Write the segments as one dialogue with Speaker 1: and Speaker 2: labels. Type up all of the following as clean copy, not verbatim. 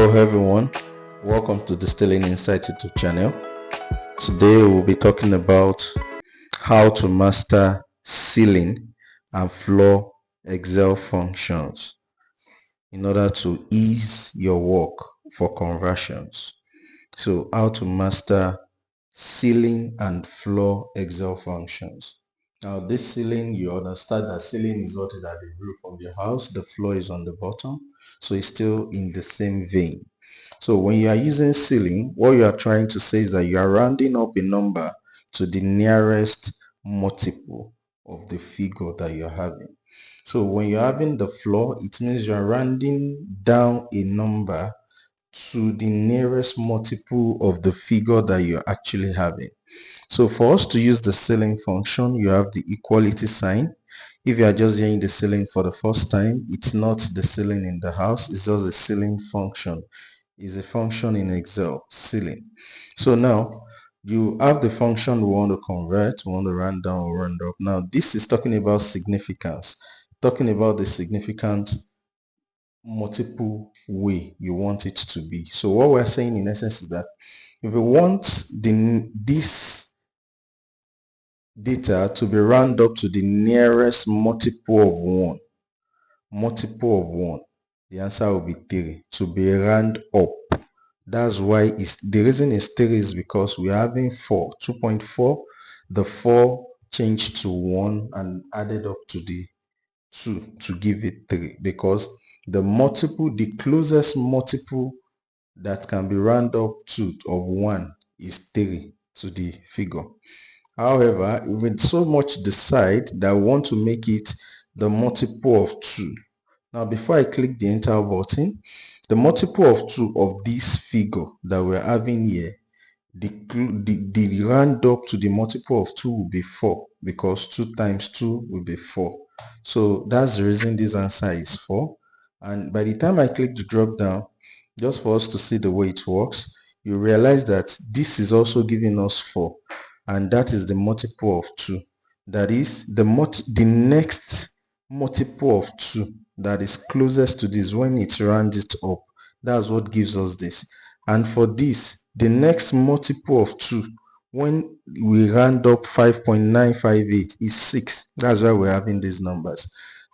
Speaker 1: Hello everyone, welcome to the Sterling Insight YouTube channel. Today we'll be talking about how to master ceiling and floor Excel functions in order to ease your work for conversions. So how to master ceiling and floor Excel functions. Now this ceiling, you understand that ceiling is what is at the roof of your house, the floor is on the bottom, so it's still in the same vein. So when you are using ceiling, what you are trying to say is that you are rounding up a number to the nearest multiple of the figure that you're having. So when you're having the floor, it means you're rounding down a number to the nearest multiple of the figure that you're actually having. So for us to use the ceiling function, you have the equality sign. If you are just hearing the ceiling for the first time, it's not the ceiling in the house, it's just a ceiling function. It's a function in Excel, ceiling. So now you have the function we want to convert, we want to round down or round up. Now this is talking about significance, talking about the significant multiple way you want it to be. So what we're saying in essence is that if we want this data to be round up to the nearest multiple of 1, the answer will be 3. To be round up, that's why the reason is 3 is because we're having 2.4. The 4 changed to 1 and added up to the 2 to give it 3, because the closest multiple that can be round up to of 1 is 3 to the figure. However, we so much decide that we want to make it the multiple of 2. Now, before I click the enter button, the multiple of 2 of this figure that we're having here, the round up to the multiple of 2 will be 4, because 2 times 2 will be 4. So that's the reason this answer is 4. And by the time I click the drop down, just for us to see the way it works, you realize that this is also giving us 4, and that is the multiple of 2. That is the next multiple of 2 that is closest to this when it rounds it up. That's what gives us this. And for this, the next multiple of 2 when we round up 5.958 is 6. That's why we're having these numbers.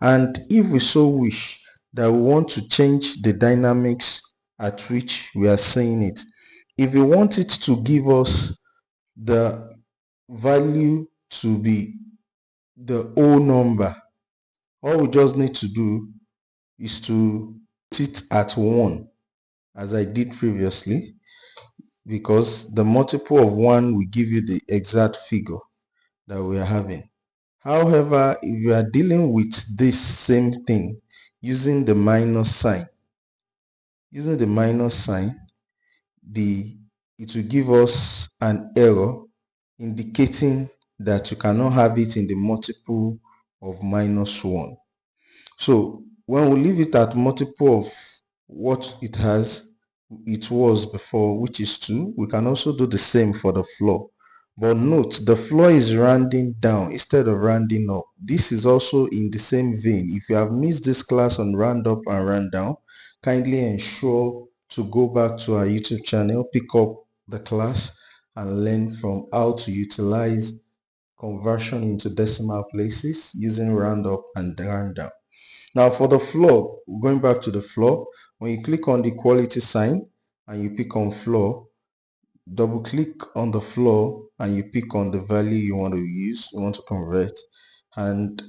Speaker 1: And if we so wish that we want to change the dynamics at which we are saying it, if we want it to give us the value to be the whole number, all we just need to do is to put it at 1, as I did previously, because the multiple of 1 will give you the exact figure that we are having. However, if you are dealing with this same thing using the minus sign, it will give us an error indicating that you cannot have it in the multiple of -1. So when we leave it at multiple of what it was before, which is 2, we can also do the same for the floor. But note, the floor is rounding down instead of rounding up. This is also in the same vein. If you have missed this class on round up and round down, kindly ensure to go back to our YouTube channel, pick up the class and learn from how to utilize conversion into decimal places using round up and round down. Now for the floor, going back to the floor, when you click on the equality sign and you pick on floor, double click on the floor and you pick on the value you want to use, you want to convert. And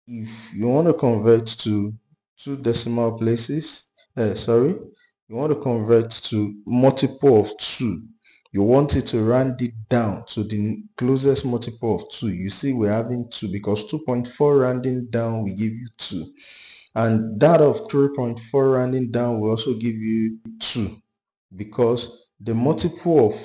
Speaker 1: if you want to convert to 2 decimal places, you want to convert to multiple of 2, you want it to round it down to the closest multiple of 2. You see we're having 2 because 2.4 rounding down will give you 2, and that of 3.4 rounding down will also give you 2, because the multiple of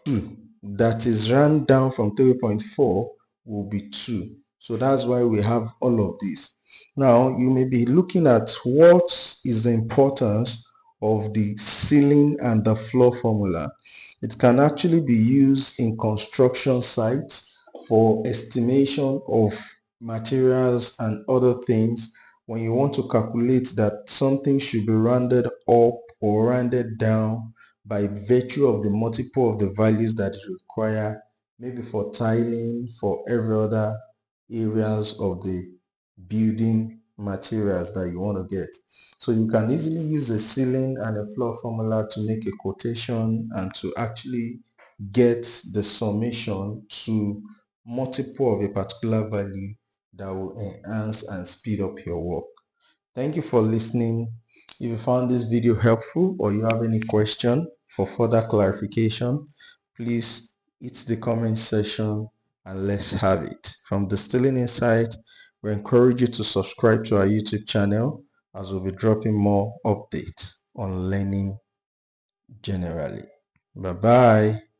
Speaker 1: 2 that is round down from 3.4 will be 2. So that's why we have all of this. Now you may be looking at what is the importance of the ceiling and the floor formula. It can actually be used in construction sites for estimation of materials and other things when you want to calculate that something should be rounded up or rounded down by virtue of the multiple of the values that you require, maybe for tiling, for every other areas of the building materials that you want to get. So you can easily use a ceiling and a floor formula to make a quotation and to actually get the summation to multiple of a particular value that will enhance and speed up your work. Thank you for listening. If you found this video helpful or you have any question for further clarification, please hit the comment section and let's have it. From Distilling Insight, we encourage you to subscribe to our YouTube channel as we'll be dropping more updates on learning generally. Bye bye.